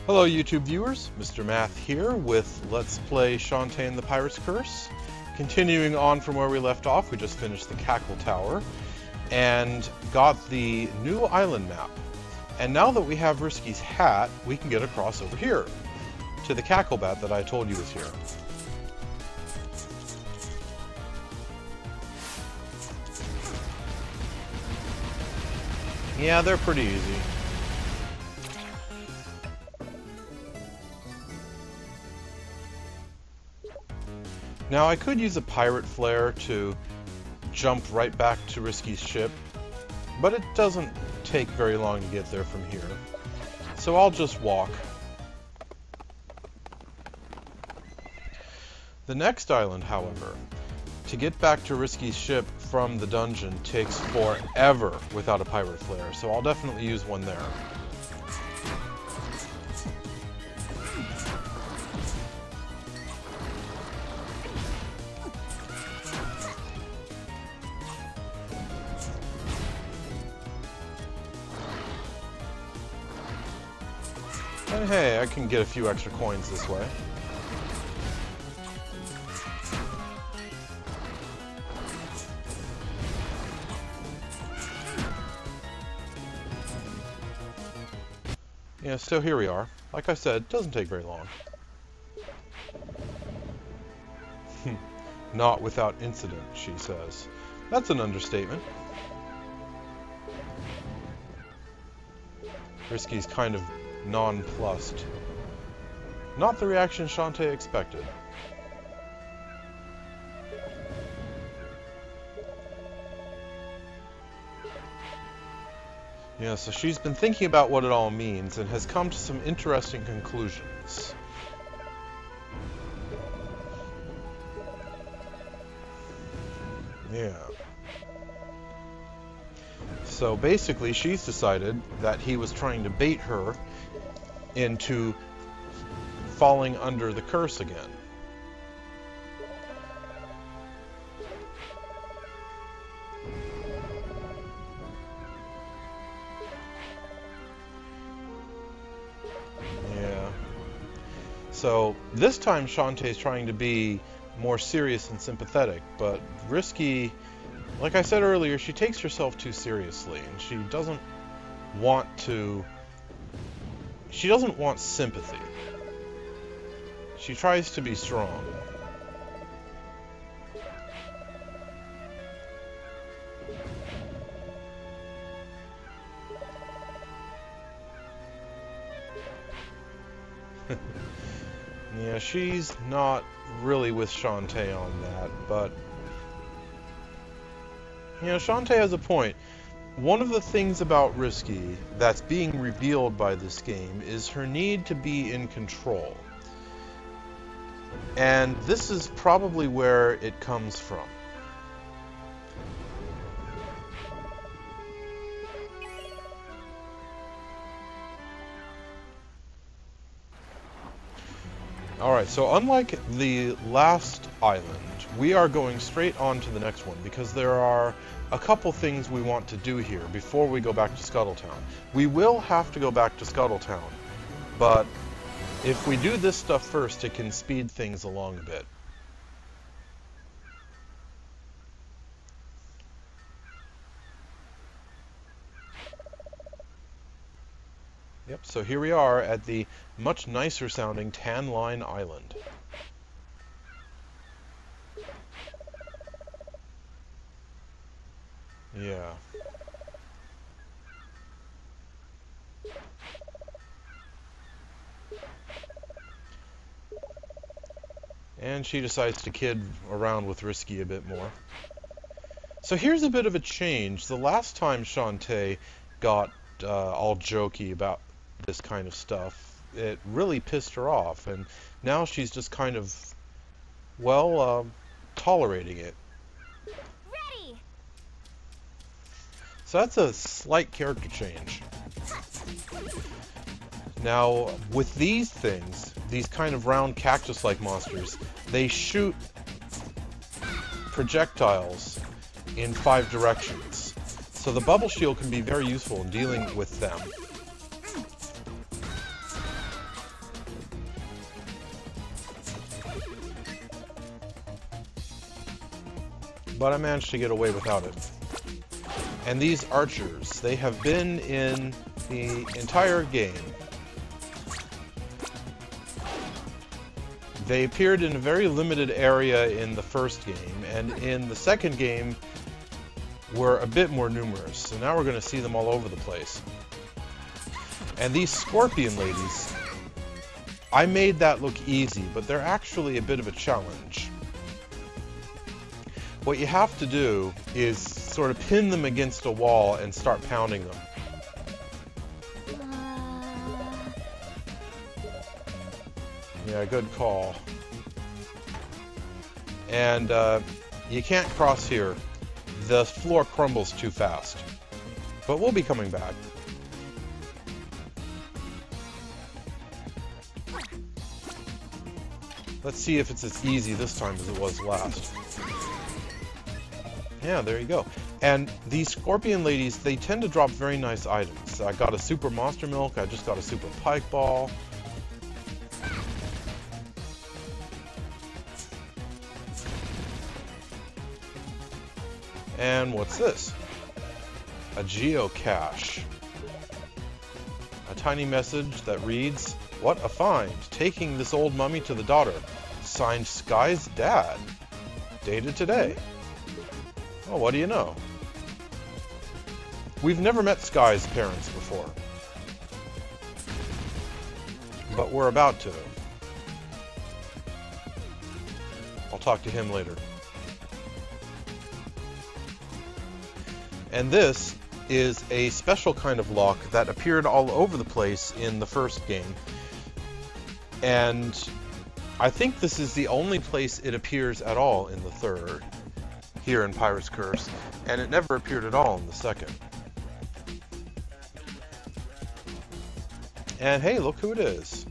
Hello YouTube viewers, Mr. Math here with Let's Play Shantae and the Pirate's Curse. Continuing on from where we left off, we just finished the Cackle Tower and got the new island map. And now that we have Risky's hat, we can get across over here to the Cacklebat that I told you was here. Yeah, they're pretty easy. Now I could use a pirate flare to jump right back to Risky's ship, but it doesn't take very long to get there from here. So I'll just walk. The next island, however, to get back to Risky's ship from the dungeon takes forever without a pirate flare, so I'll definitely use one there. And hey, I can get a few extra coins this way. Yeah, so here we are. Like I said, it doesn't take very long. Not without incident, she says. That's an understatement. Risky's kind of nonplussed. Not the reaction Shantae expected. Yeah, so she's been thinking about what it all means and has come to some interesting conclusions. Yeah. So basically, she's decided that he was trying to bait her into falling under the curse again. Yeah. So this time Shantae's trying to be more serious and sympathetic, but Risky, like I said earlier, she takes herself too seriously, and she doesn't want sympathy. She tries to be strong. Yeah, she's not really with Shantae on that, but you know, Shantae has a point. One of the things about Risky that's being revealed by this game is her need to be in control. And this is probably where it comes from. Alright, so unlike the last island, we are going straight on to the next one because there are a couple things we want to do here before we go back to Scuttletown. We will have to go back to Scuttletown, but if we do this stuff first, it can speed things along a bit. Yep, so here we are at the much nicer sounding Tanline Island. Yeah. And she decides to kid around with Risky a bit more. So here's a bit of a change. The last time Shantae got all jokey about this kind of stuff, it really pissed her off, and now she's just kind of, well, tolerating it. Ready. So that's a slight character change. Now, with these things, these kind of round cactus-like monsters, they shoot projectiles in 5 directions. So the bubble shield can be very useful in dealing with them. but I managed to get away without it. And these archers, they have been in the entire game. They appeared in a very limited area in the first game, and in the second game were a bit more numerous. So now we're going to see them all over the place. And these scorpion ladies, I made that look easy, but they're actually a bit of a challenge. What you have to do is sort of pin them against a wall and start pounding them. Yeah, good call. And you can't cross here. The floor crumbles too fast. But we'll be coming back. Let's see if it's as easy this time as it was last. Yeah, there you go. And these scorpion ladies, they tend to drop very nice items. I got a super monster milk, I just got a super pike ball. And what's this? A geocache. A tiny message that reads, "What a find! Taking this old mummy to the daughter. Signed Sky's dad. Dated today." Oh, what do you know? We've never met Sky's parents before. But we're about to. I'll talk to him later. And this is a special kind of lock that appeared all over the place in the first game. And I think this is the only place it appears at all in the third, here in Pirate's Curse, and it never appeared at all in the second. And hey, look who it is.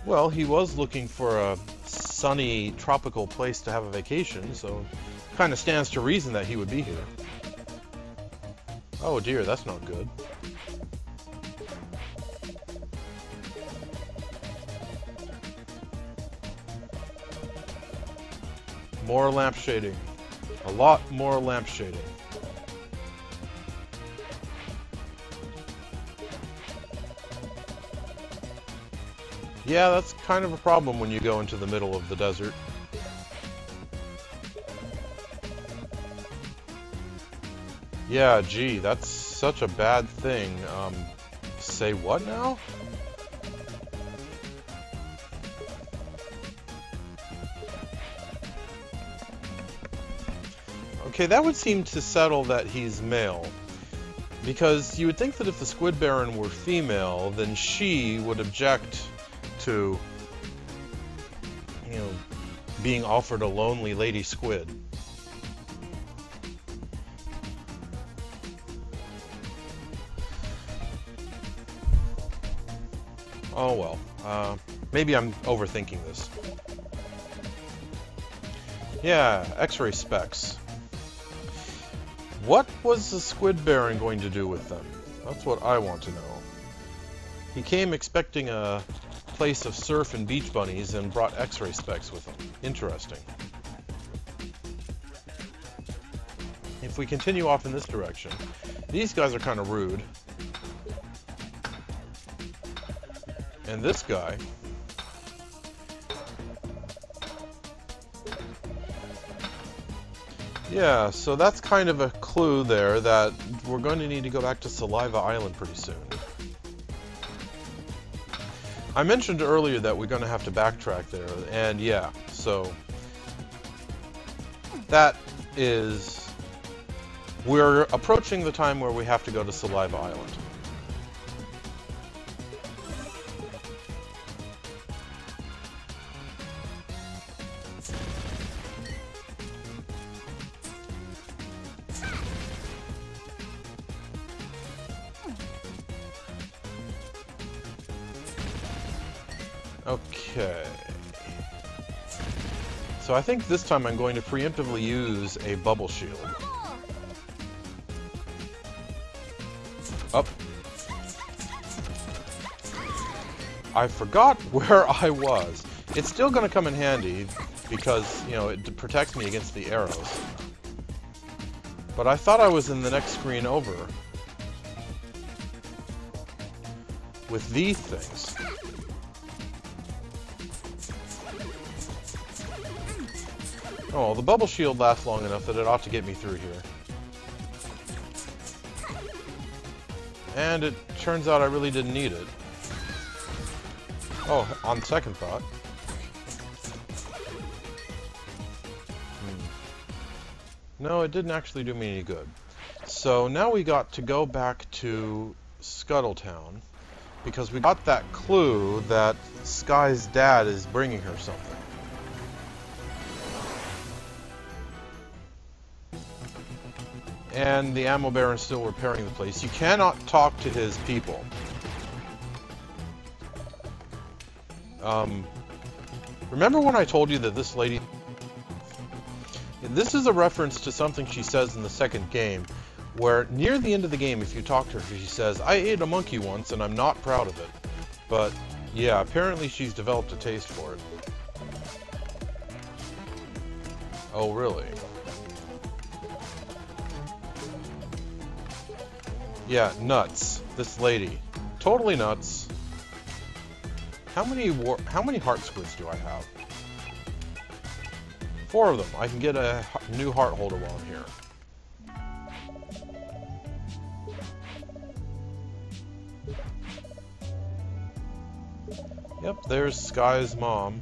Well, he was looking for a sunny, tropical place to have a vacation, so kind of stands to reason that he would be here. Oh dear, that's not good. More lamp shading. A lot more lamp shading. Yeah, that's kind of a problem when you go into the middle of the desert. Yeah, gee, that's such a bad thing. Say what now? Okay, that would seem to settle that he's male. Because you would think that if the Squid Baron were female, then she would object to, being offered a lonely lady squid. Oh well, maybe I'm overthinking this. Yeah, X-ray specs. What was the Squid Baron going to do with them? That's what I want to know. He came expecting a place of surf and beach bunnies and brought X-ray specs with him. Interesting. If we continue off in this direction, these guys are kind of rude. And this guy, yeah, so that's kind of a clue there that we're going to need to go back to Saliva Island pretty soon. I mentioned earlier that we're going to have to backtrack there, and yeah, so that is, we're approaching the time where we have to go to Saliva Island. Okay. So I think this time I'm going to preemptively use a bubble shield. Up. I forgot where I was. It's still going to come in handy because, you know, it protects me against the arrows. But I thought I was in the next screen over with these things. Oh, well, the bubble shield lasts long enough that it ought to get me through here. And it turns out I really didn't need it. Oh, on second thought. No, it didn't actually do me any good. So now we got to go back to Scuttletown because we got that clue that Sky's dad is bringing her something. And the ammo baron's still repairing the place. You cannot talk to his people. Remember when I told you that this lady... This is a reference to something she says in the second game, where near the end of the game, if you talk to her, she says, "I ate a monkey once and I'm not proud of it." But yeah, apparently she's developed a taste for it. Oh, really? Yeah, nuts. This lady. Totally nuts. How many heart squids do I have? 4 of them. I can get a new heart holder while I'm here. Yep, there's Sky's mom.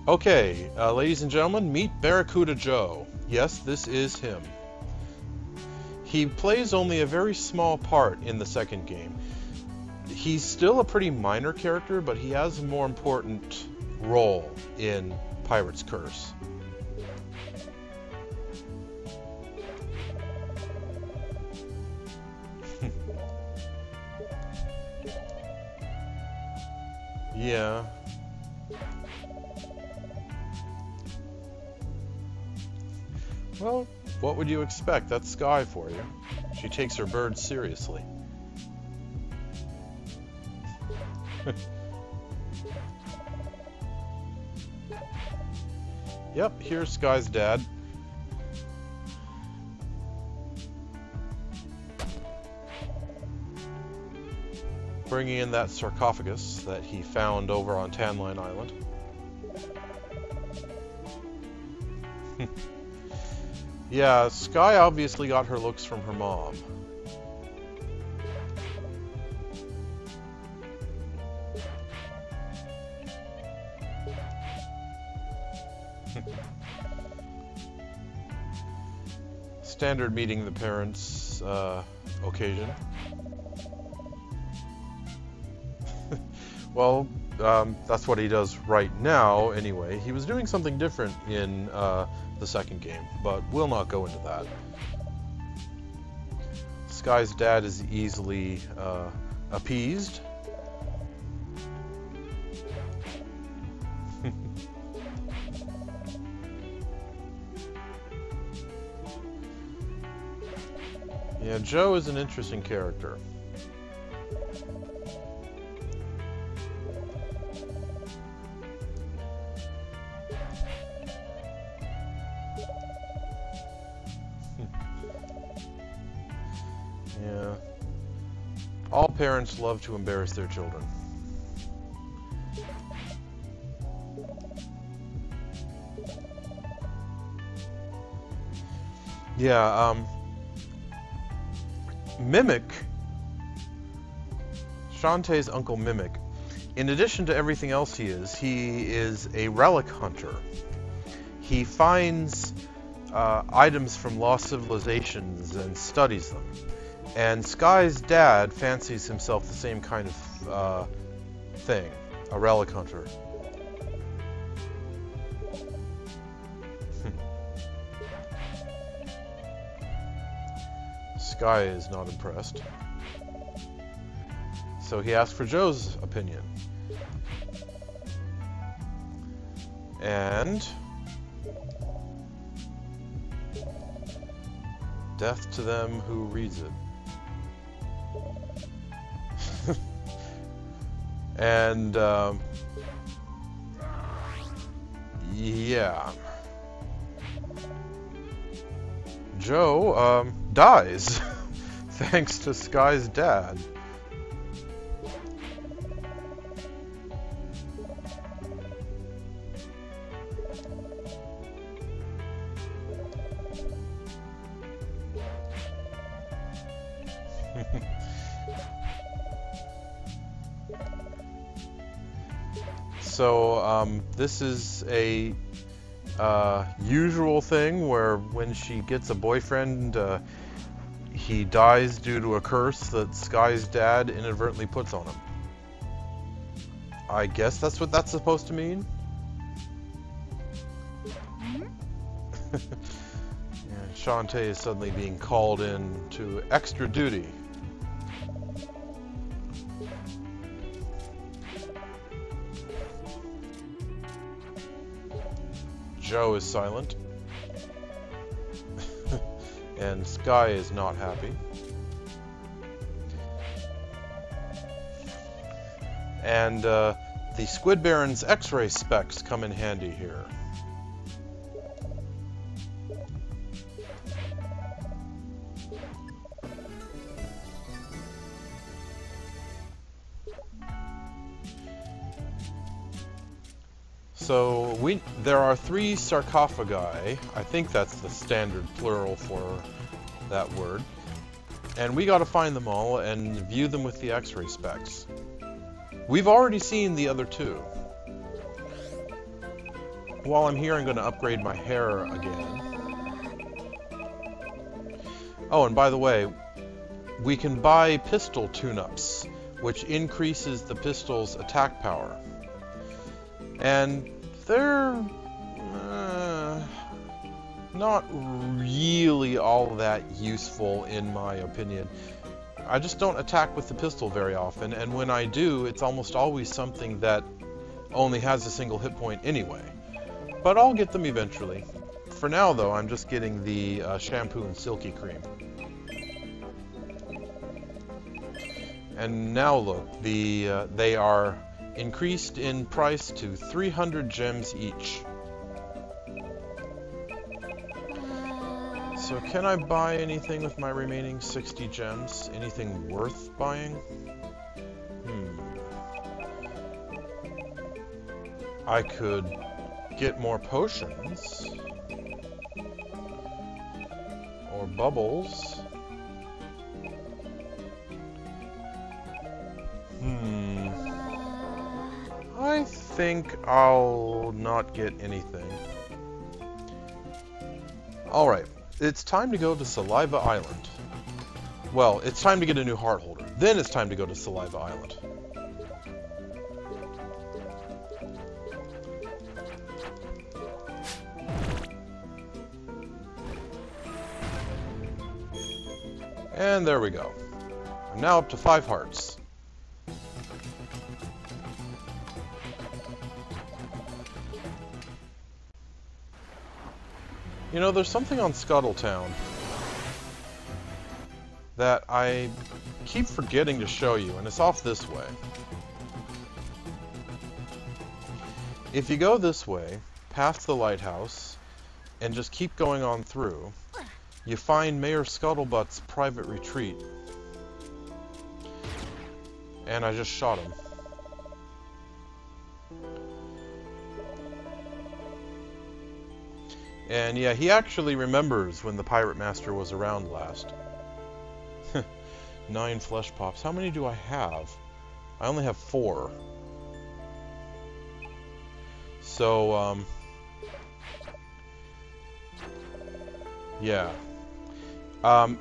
Okay, ladies and gentlemen, meet Barracuda Joe. Yes, this is him. He plays only a very small part in the second game. He's still a pretty minor character, but he has a more important role in Pirate's Curse. Yeah. Well, what would you expect? That's Sky for you. She takes her birds seriously. Yep, here's Sky's dad. Bringing in that sarcophagus that he found over on Tanline Island. Yeah, Sky obviously got her looks from her mom. Standard meeting the parents occasion. Well, that's what he does right now anyway. He was doing something different in the second game, but we'll not go into that. Sky's dad is easily appeased. Yeah, Joe is an interesting character. Yeah. All parents love to embarrass their children. Yeah, Mimic, Shantae's uncle Mimic, in addition to everything else he is a relic hunter. He finds items from lost civilizations and studies them. And Sky's dad fancies himself the same kind of thing, a relic hunter. Sky is not impressed. So he asks for Joe's opinion. And Death to them who reads it. And, yeah. Joe, dies. Thanks to Sky's dad. So, this is a usual thing where when she gets a boyfriend, he dies due to a curse that Sky's dad inadvertently puts on him. I guess that's what that's supposed to mean. And Shantae is suddenly being called in to extra duty. Joe is silent. And Sky is not happy. And the Squid Baron's X-ray specs come in handy here. So there are 3 sarcophagi. I think that's the standard plural for that word. And we gotta find them all and view them with the X-ray specs. We've already seen the other 2. While I'm here, I'm gonna upgrade my hair again. Oh, and by the way, we can buy pistol tune-ups, which increases the pistol's attack power. And they're not really all that useful in my opinion. I just don't attack with the pistol very often, and when I do, it's almost always something that only has a single hit point anyway. But I'll get them eventually. For now though, I'm just getting the shampoo and silky cream. And now look, they are increased in price to 300 gems each. So can I buy anything with my remaining 60 gems? Anything worth buying? I could get more potions. Or bubbles. I think I'll not get anything. Alright, it's time to go to Saliva Island. Well, it's time to get a new heart holder. Then it's time to go to Saliva Island. And there we go. I'm now up to 5 hearts. You know, there's something on Scuttletown that I keep forgetting to show you, and it's off this way. If you go this way, past the lighthouse, and just keep going on through, you find Mayor Scuttlebutt's private retreat. And I just shot him. And yeah, he actually remembers when the Pirate Master was around last. 9 flesh pops. How many do I have? I only have 4. So, yeah.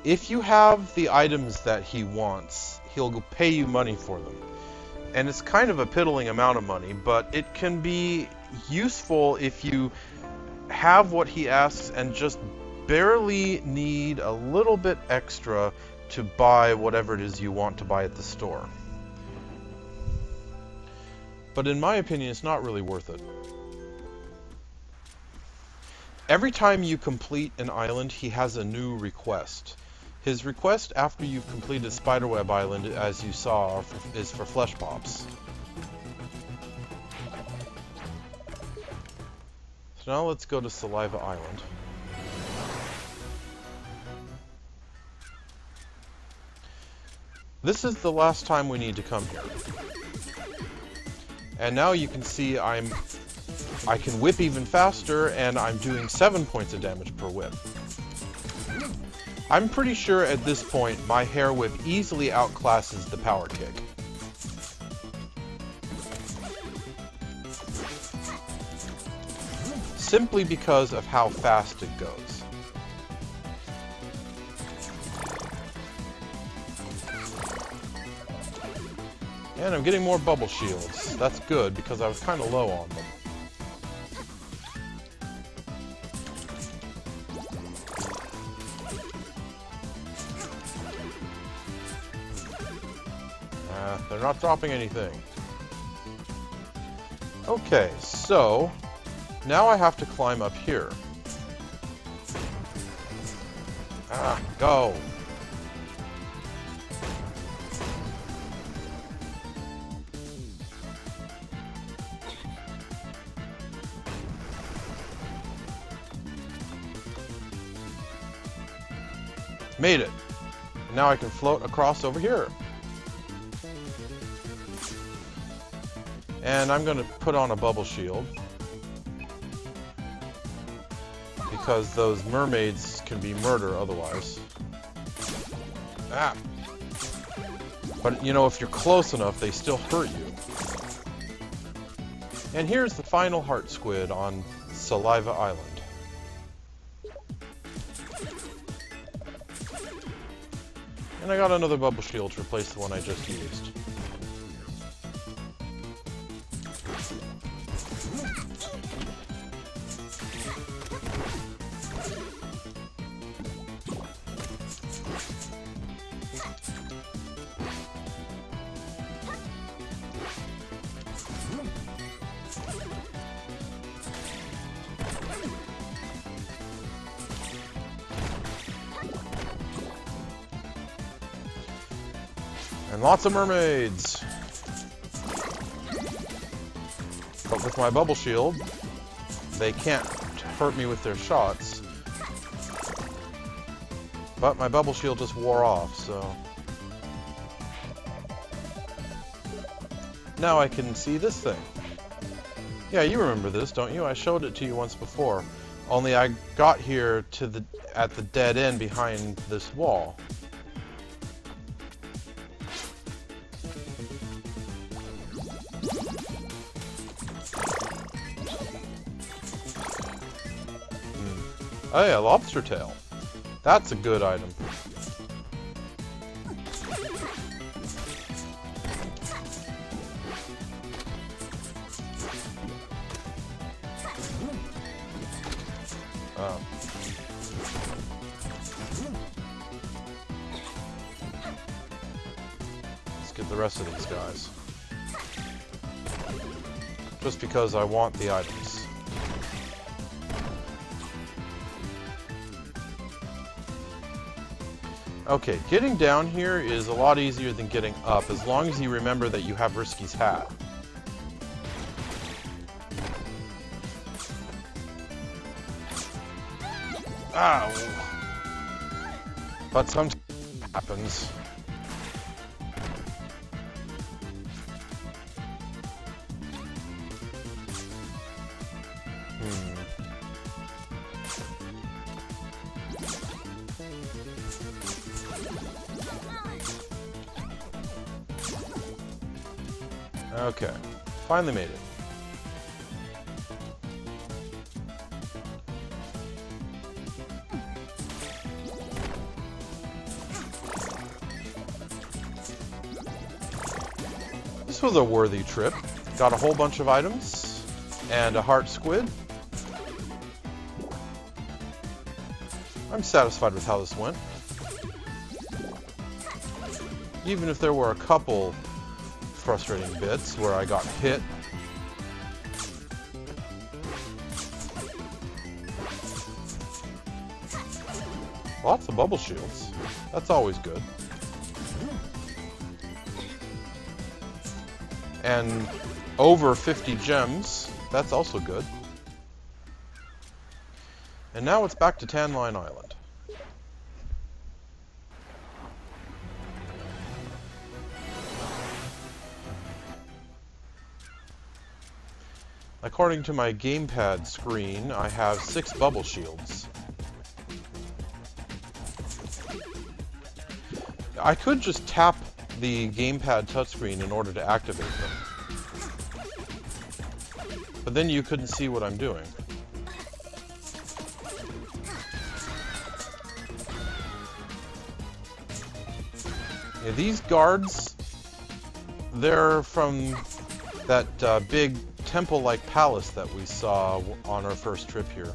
If you have the items that he wants, he'll pay you money for them. And it's kind of a piddling amount of money, but it can be useful if you have what he asks and just barely need a little bit extra to buy whatever it is you want to buy at the store. But in my opinion, it's not really worth it. Every time you complete an island, he has a new request. His request after you've completed Spiderweb Island, as you saw, is for flesh pops. So now let's go to Saliva Island. This is the last time we need to come here. And now you can see I can whip even faster, and I'm doing 7 points of damage per whip. I'm pretty sure at this point my hair whip easily outclasses the power kick. Simply because of how fast it goes. And I'm getting more bubble shields. That's good because I was kind of low on them. They're not dropping anything. Okay, so now I have to climb up here. Go! Made it! And now I can float across over here. And I'm going to put on a bubble shield. Because those mermaids can be murder otherwise. Ah! But, you know, if you're close enough, they still hurt you. And here's the final heart squid on Saliva Island. And I got another bubble shield to replace the one I just used. And lots of mermaids! But with my bubble shield, they can't hurt me with their shots. But my bubble shield just wore off, so... Now I can see this thing. Yeah, you remember this, don't you? I showed it to you once before. Only I got here to at the dead end behind this wall. Oh yeah, lobster tail. That's a good item. Oh. Let's get the rest of these guys. Just because I want the items. Okay, getting down here is a lot easier than getting up, as long as you remember that you have Risky's hat. Ow! But sometimes it happens. Okay, finally made it. This was a worthy trip. Got a whole bunch of items and a heart squid. I'm satisfied with how this went. Even if there were a couple frustrating bits where I got hit. Lots of bubble shields. That's always good. And over 50 gems. That's also good. And now it's back to Tanline Island. According to my gamepad screen, I have 6 bubble shields. I could just tap the gamepad touchscreen in order to activate them. But then you couldn't see what I'm doing. Yeah, these guards, they're from that big temple-like palace that we saw on our first trip here.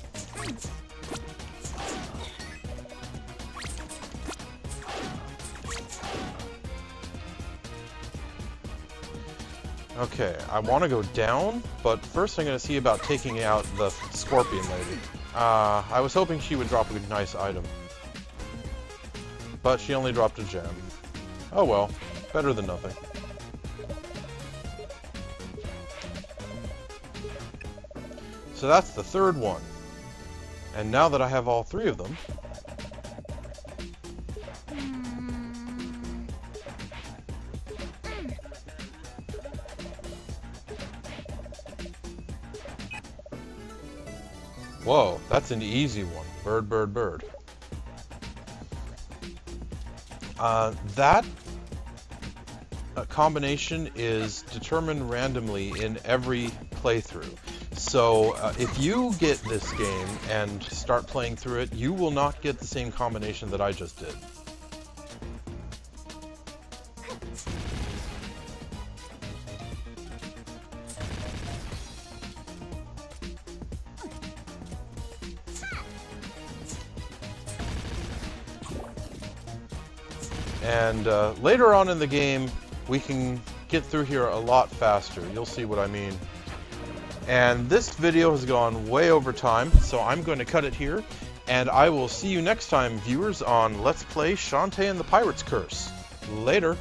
Okay, I want to go down, but first I'm going to see about taking out the scorpion lady. I was hoping she would drop a nice item. But she only dropped a gem. Oh well, better than nothing. So that's the third one. And now that I have all 3 of them, whoa, that's an easy one. Bird, bird, bird. That combination is determined randomly in every playthrough. So if you get this game and start playing through it, you will not get the same combination that I just did. And later on in the game, we can get through here a lot faster. You'll see what I mean. And this video has gone way over time, so I'm going to cut it here. And I will see you next time, viewers, on Let's Play Shantae and the Pirate's Curse. Later.